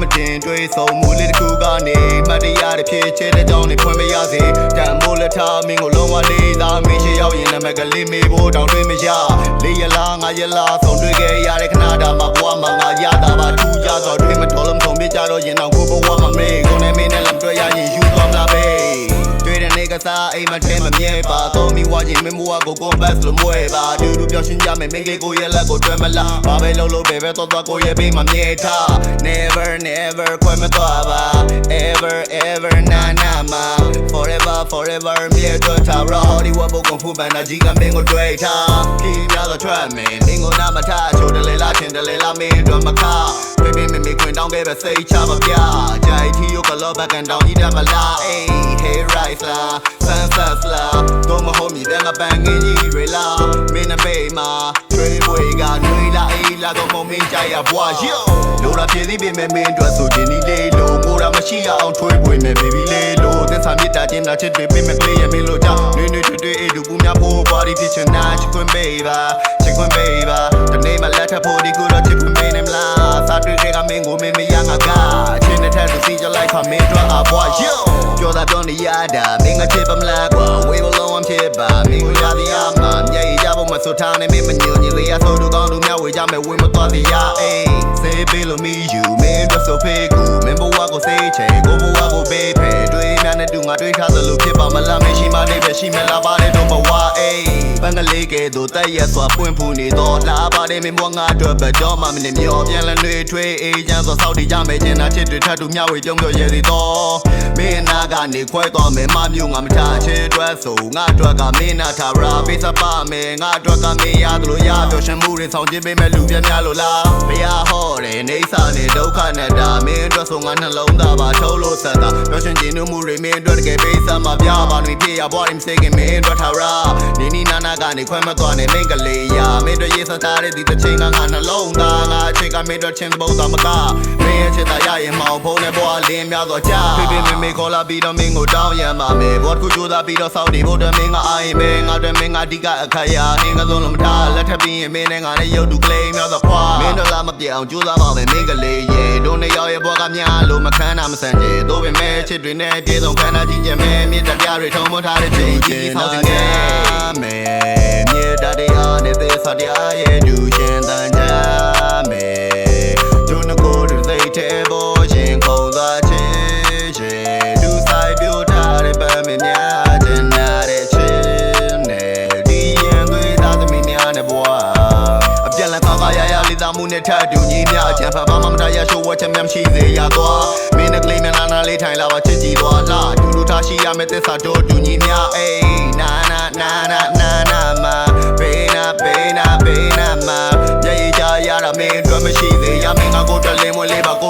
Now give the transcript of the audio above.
မတင်တွေးဆုံးမူလေးတစ်ခုကနေမှတ်တရတဲ့ဖြစ်ချတဲ့ကြောင်းတွေဖွင့်မရစေတန်မိုးလက်ထားမင်းကိုလုံးဝလေးသားမင်းရှိရောက်ရင်လည်းမကလေးမေးဖို့တောင်းတွေးမရလေးရလားငါရလားဆုံးတွေ့ခဲ့ရတဲ့ခဏတာမှာဘဝမှာငါရတာပါထူးကြဆိုတွေးမတော်လုံးဆုံးပြကြတော့ရင်တော့ကိုဘဝမှာမေးကိုနဲ့မင်းနဲ့လည်းတွေ့ရရင်ယူသွားမလားပဲကစားအိမ်မထဲမမြဲပါတော့မိဝါချင်းမင်းဘဝကိုကွန်ဘတ်လို့မွဲပါတူတူပြောရှင်းကြမယ်မင်းကလေးကိုရဲ့လက်ကိုတွေ့မလားဘာပဲလုပ်လို့ပဲတော့ကိုရဲ့ဘေးမှာမြဲထား never never ခွဲမသွားပါ ever ever na na ma forever forever မြဲတော့ထားတော့ဒီဝဘကိုဖူးပန်တာကြီးကမင်းကိုတွေ့ထားခီးများတော့ထွက်မယ်မင်းကိုနားမထားချိုးတယ်လေလားချင်းတယ်လေလားမင်းတို့မခါဖေဖေမေခွင်တောင်းခဲ့ပဲစိတ်ချမပြကြိုက်ထီကိုကလောဘကန်တောင်းဤတယ်မလားအေး hey right လား sunset လားတော့မဟုတ်မြည်တဲ့ငါပန်းငင်းကြီးတွေလားမင်းနဲ့ဘေးမှာထွေးပွေကနှွေးလာအေးလာတော့မမင်းကြရဘွားရောလိုလာပြေးသေးပေမဲ့မင်းတို့ဆိုခြင်းဒီလေးလို့မိုးရမရှိအောင်ထွေးပွေမဲ့ baby လေးလို့သစ္စာမြစ်တာချင်းတာချစ်တွေပေးမဲ့ကလေးရဲ့မင်းလို့ကြောင့်နှွေးနှွေးထွေးထွေးအေးတူကူများဖို့ body ဖြစ်ချင်တာချစ်ခွင့်ပေးပါချစ်ခွင့်ပေးပါတနေ့မှလက်ထပ်ဖို့ဒီကူတော့ချစ်ခွင့်ပေးနေမလားစားတွေ့ခဲ့ကမင်းကိုမင်းမရငါကအချင်းနဲ့ထက်သူစီကြလိုက်ခမင်းတို့အဘွားရောပြောတာပြောနေရတာမင်းကချစ်ပါမလားကွာဝေးဘလုံးအောင်ဖြစ်ပါမင်းကိုရသည်အမှမျက်ရည်ရဖို့မဆိုထားနေမင်းမညွန်ညင်လေရဆိုတော့ကောင်းတို့များဝေကြမယ်ဝေးမသွားသေးရအေးစေးပေးလို့မီယူမင်းတို့ဆိုဖေးကူမင်းဘဝကိုစေးချေကိုဘဝကိုပေးဖဲတွေးများနဲ့တူငါတွေးထားသလိုဖြစ်ပါမလားမရှိမနေပဲရှိမလားပါတဲ့တော့မဝအေးပန်းကလေးကဲတို့တက်ရစွာပွင့်ဖူးနေတော့လာပါတယ်မင်းဘဝငါတို့ဘက်တော့မှမနေမျောပြန်လလွေထွေးအေးချမ်းစွာစောက်တည်ကြမယ်ကျင်နာချစ်တွေထပ်တူမျှဝေပြုံးပြောရဲသေးတော့မင်းနာကနေခွဲသွားမယ်မမျိုးငါမထားချစ်အတွက်ဆိုငါအတွက်ကမင်းနာထားရာပေးစပါမယ်ငါအတွက်ကမင်းရသလိုရပြောရှင်မှုတွေဆောင်ခြင်းပေးမဲ့လူပြများလို့လားဘုရားဟောတယ်နေစာနဲ့ဒုက္ခနဲ့တာမင်းအတွက်ဆိုငါနှလုံးသားပါထုတ်လို့ဆက်တာပြောရှင်ခြင်းမှုတွေမင်းအတွက်တကယ်ပေးစမှာပြပါလို့ပြေရဘွားရင်စိတ်ကမင်းအတွက်ထားရာနေနီနာနာကနေခွဲမသွားနဲ့မင်းကလေးရမင်းတို့ရေးစထားတဲ့ဒီတစ်ချိန်ကငါနှလုံးသားငါအချစ်ကမင်းတို့ချင်းပုံသားမကမင်းရဲ့ချစ်တာရရင်မောင်ဖုံးနဲ့ဘွားလင်းများတော့ကြာဖေဖေမေမေခေါ်လာပြီးတော့မင်းကိုတောင်းရမှာမယ်ဘောကူကြိုးစားပြီးတော့စောက်ဒီဘုဒ္ဓမင်းကအာရင်ပဲငါတို့မင်းကအဓိကအခါရဟင်းကစုံလုံးမထားလက်ထပ်ပြီးရင်မင်းနဲ့ငါနဲ့ရုပ်တူကလေးများတော့ဖွာမင်းတို့လာမပြေအောင်ကြိုးစားပါမယ်မင်းကလေးရေတို့နဲ့ရောက်ရဲ့ဘောကများလို့မခမ်းတာမဆန်ကျေတို့ပဲမဲချစ်တွေနဲ့ပြေဆုံးခမ်းတာကြီးကျမဲမြေတပြားတွေထုံမထားတဲ့ချိန်ကြီးဆောက်ခြင်းခဲ့မယ်မြေတတရားနဲ့သေစာတရားရဲ့ဒူရှင်တန်ကြမယ်တို့နှကိုတွေစိတ်ထဲပေါ်ရှင်ခုံသွားခြင်းရှင်ဒူဆိုင်ပြထားတဲ့ပန်းမများခြင်းနာတဲ့ချင်းနဲ့ဒီရင်သွေးသားသမီးများနဲ့ဘွားအပြက်လက်ခါရရလေးသားမှုနဲ့ထပ်တူညီများအချမ်းဖတ်ပါမမတရားရှိုးဝတ်ချက်များမရှိစေရသွားမင်းနဲ့ကလေးမျက်နှာနာလေးထိုင်လာပါချစ်ကြည်သွားလားဒူလူထားရှိရမယ့်သစ္စာတို့တူညီများအေးနာနာနာနာနာနာမာဘေးနာဘေးနာဘေးနာမာမျက်ရည်ကြရတာမင်းတို့မရှိသေးရမင်းငါကိုတလင်းမွေးလေးပါကို